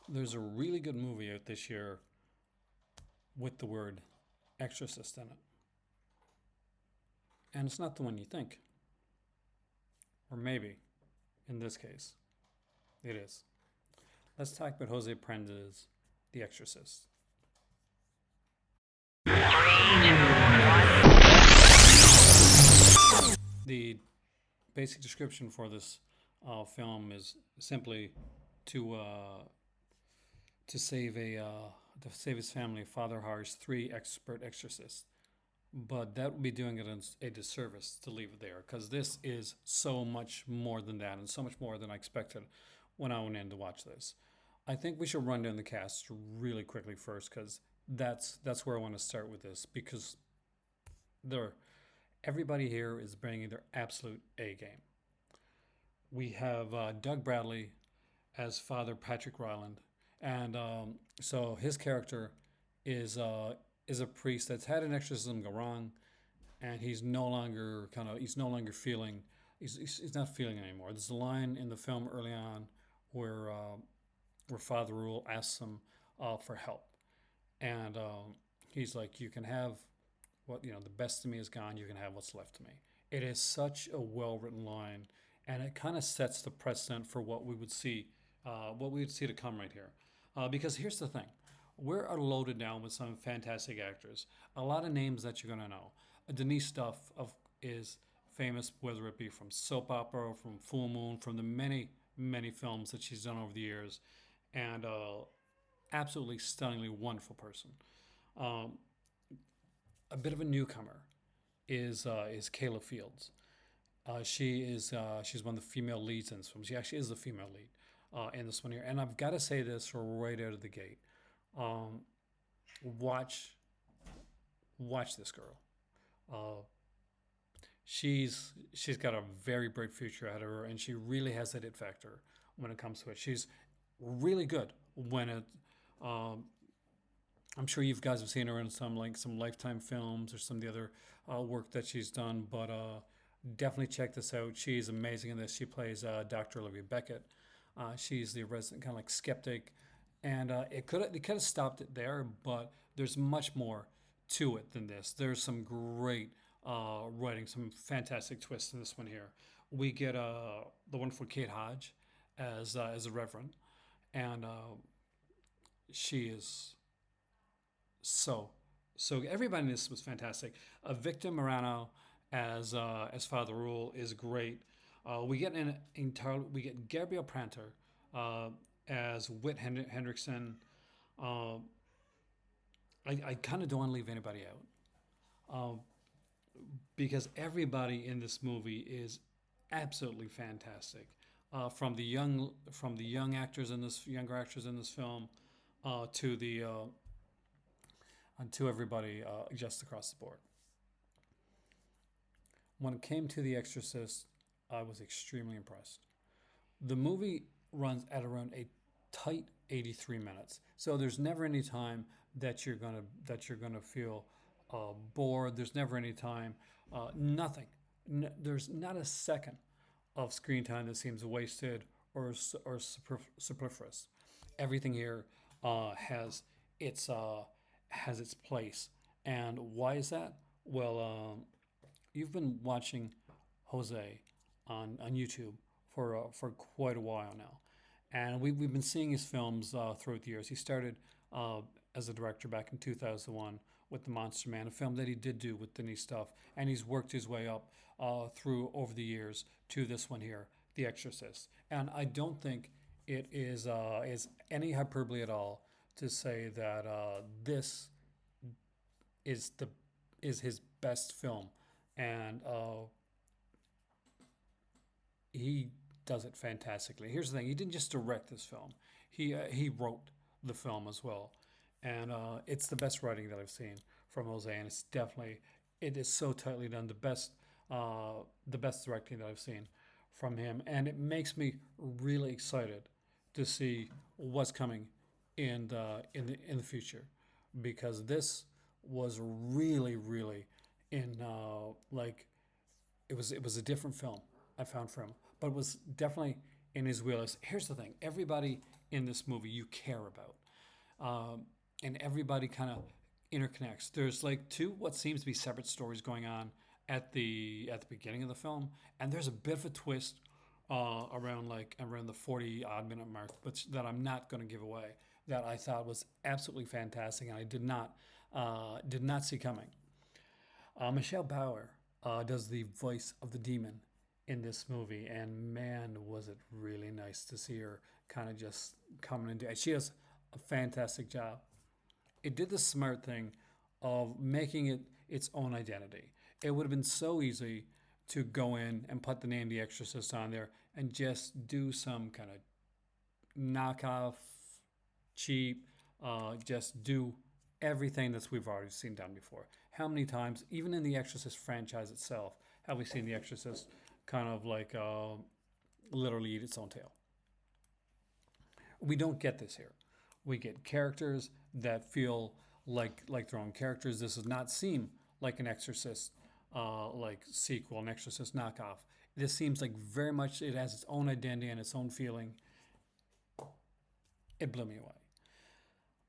There's a really good movie out this year with the word Exorcist in it. And it's not the one you think. Or maybe, in this case, it is. Let's talk about Jose Prenda's The Exorcist. The basic description for this film is simply to uh, to save a to save his family. Father hires three expert exorcists, but that would be doing it a disservice to leave it there because this is so much more than that and so much more than I expected when I went in to watch this. I think we should run down the cast really quickly first because that's where I want to start with this because there everybody here is bringing their absolute A game. We have Doug Bradley as Father Patrick Ryland, and so his character is a priest that's had an exorcism go wrong, and he's no longer feeling he's not feeling anymore. There's a line in the film early on where Father Rule asks him for help, and he's like, "You can have the best of me is gone. You can have what's left of me." It is such a well written line, and it kind of sets the precedent for what we would see to come right here. Because here's the thing, we're loaded down with some fantastic actors. A lot of names that you're gonna know. Denise Duff is famous, whether it be from soap opera, or from Full Moon, from the many films that she's done over the years, and absolutely stunningly wonderful person. Um, a bit of a newcomer is Kayla Fields. She's one of the female leads in this film. She actually is the female lead in this one here. And I've got to say this right out of the gate. Um, watch watch this girl. Uh, she's got a very bright future ahead of her, and she really has that it factor when it comes to it. She's really good when it. Um, I'm sure you guys have seen her in some Lifetime films or some of the other work that she's done, but definitely check this out. She's amazing in this. She plays Dr. Olivia Beckett. She's the resident kind of like skeptic, and it could have stopped it there, but there's much more to it than this. There's some great writing, some fantastic twists in this one here. We get the wonderful Kate Hodge as a reverend, and she is so everybody in this was fantastic. Victor Morano as Father Rule is great. We get Gabriel Pranter uh, as Whit Hendrickson. Uh, I kind of don't want to leave anybody out because everybody in this movie is absolutely fantastic. From the younger actors in this film to the to everybody just across the board. When it came to The Exorcist, I was extremely impressed. The movie runs at around a tight 83 minutes, so there's never any time that you're gonna feel bored. There's never any time, nothing. There's not a second of screen time that seems wasted or superfluous. Everything here its has its place, and why is that? Well, you've been watching Jose on YouTube for quite a while now, and we've been seeing his films throughout the years. He started uh, as a director back in 2001 with The Monster Man, a film that he did do with Denise Stuff, and he's worked his way up through over the years to this one here, The Exorcist. And I don't think it is any hyperbole at all to say that this is the is his best film, and he does it fantastically. Here's the thing: he didn't just direct this film; he wrote the film as well, and it's the best writing that I've seen from Jose, and it is so tightly done. The best directing that I've seen from him, and it makes me really excited to see what's coming in the future, because this was really in like it was a different film I found from him, but it was definitely in his wheelhouse. Here's the thing: everybody in this movie you care about, and everybody kind of interconnects. There's like two what seems to be separate stories going on at the beginning of the film, and there's a bit of a twist around the 40 odd minute mark, but that I'm not going to give away. That I thought was absolutely fantastic, and I did not see coming. Michelle Bauer does the voice of the demon in this movie, and man, was it really nice to see her kind of just coming into it. She does a fantastic job. It did the smart thing of making it its own identity. It would have been so easy to go in and put the name The Exorcist on there and just do some kind of knockoff, cheap, just do everything that we've already seen done before. How many times, even in the Exorcist franchise itself, have we seen The Exorcist kind of like literally eat its own tail? We don't get this here. We get characters that feel like their own characters. This does not seem like an Exorcist like sequel, an Exorcist knockoff. This seems like very much it has its own identity and its own feeling. It blew me away.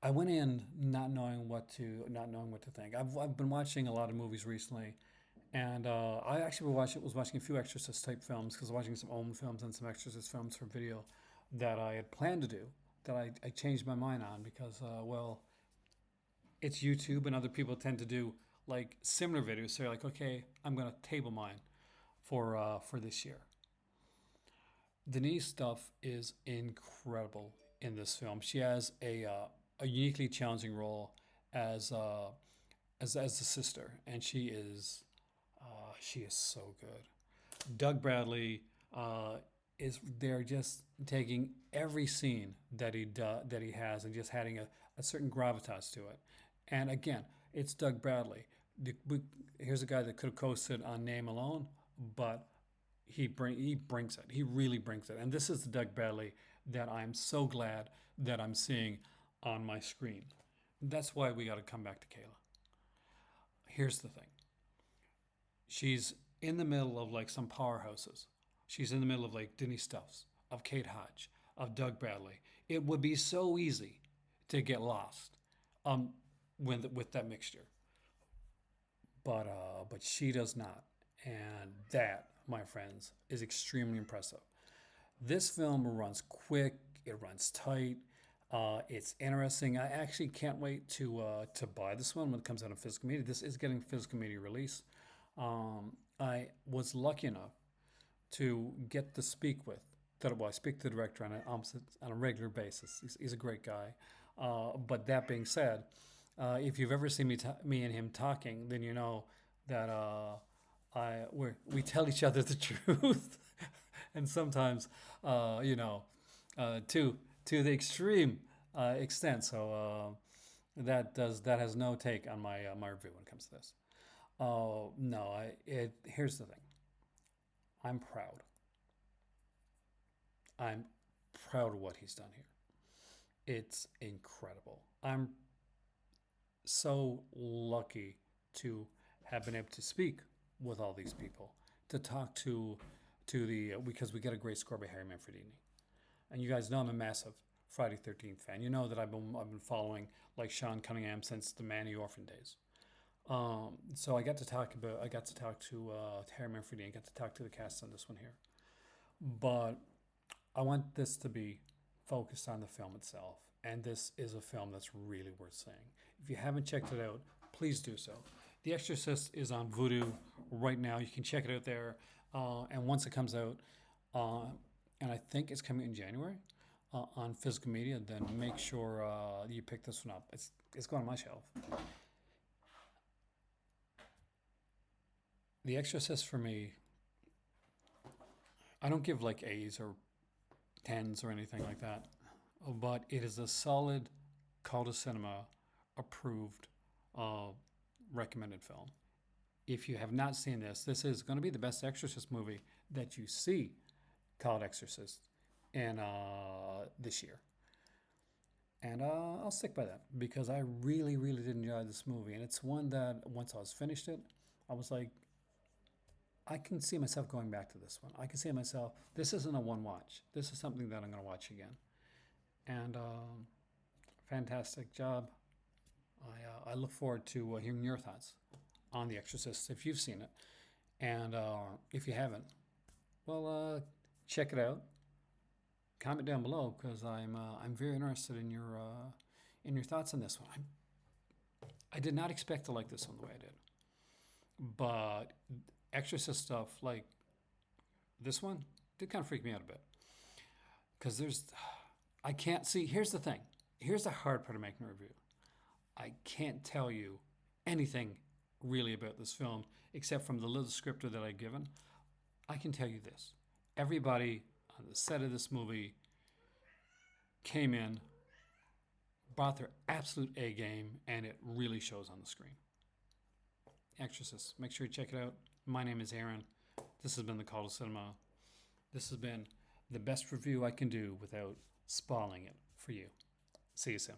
I went in not knowing what to think. I've been watching a lot of movies recently, and I actually was watching a few Exorcist type films because I was watching some Omen films and some Exorcist films for video that I had planned to do that I changed my mind on because well, it's YouTube and other people tend to do like similar videos. So you're like, okay, I'm gonna table mine for this year. Denise's stuff is incredible in this film. She has a uniquely challenging role as as the sister, and she is so good. Doug Bradley is there just taking every scene that he has and just adding a certain gravitas to it. And again, it's Doug Bradley. Here's a guy that could have coasted on name alone, but he brings it. He really brings it. And this is the Doug Bradley that I'm so glad that I'm seeing on my screen. That's why we got to come back to Kayla. Here's the thing. She's in the middle of like some powerhouses. She's in the middle of like Denise Stuffs, of Kate Hodge, of Doug Bradley. It would be so easy to get lost um, with that mixture, but she does not, and that, my friends, is extremely impressive. This film runs quick. It runs tight. It's interesting. I actually can't wait to buy this one when it comes out in physical media. This is getting physical media release. I was lucky enough to get to speak with. Well, I speak to the director on a regular basis. He's a great guy. But that being said, if you've ever seen me and him talking, then you know that we tell each other the truth, and sometimes, you know, to the extreme extent. So that has no take on my review when it comes to this. Oh no, here's the thing. I'm proud. I'm proud of what he's done here. It's incredible. I'm so lucky to have been able to speak with all these people, to talk to the because we get a great score by Harry Manfredini, and you guys know I'm a massive Friday 13th fan. You know that I've been following like Sean Cunningham since the Manny Orphan days. So I got to talk to Harry Manfredini. I got to talk to the cast on this one here, but I want this to be focused on the film itself, and this is a film that's really worth seeing. If you haven't checked it out, please do so. The Exorcist is on Vudu right now. You can check it out there, and once it comes out, uh, and I think it's coming in January on physical media, then make sure you pick this one up. It's going on my shelf. The Exorcist for me, I don't give like A's or tens or anything like that, but it is a solid Call to Cinema approved uh, recommended film. If you have not seen this, this is going to be the best Exorcist movie that you see called Exorcist in this year. And I'll stick by that because I really, really did enjoy this movie. And it's one that once I was finished it, I was like, I can see myself going back to this one. I can see myself. This isn't a one watch. This is something that I'm going to watch again. And fantastic job. I look forward to hearing your thoughts on The Exorcist if you've seen it, and if you haven't, well, check it out. Comment down below because I'm very interested in your thoughts on this one. I did not expect to like this one the way I did, but Exorcist stuff like this one did kind of freak me out a bit because I can't see. Here's the thing. Here's the hard part of making a review. I can't tell you anything really about this film except from the little descriptor that I've given. I can tell you this. Everybody on the set of this movie came in, brought their absolute A game, and it really shows on the screen. Exorcist. Make sure you check it out. My name is Aaron. This has been The Call to Cinema. This has been the best review I can do without spoiling it for you. See you soon.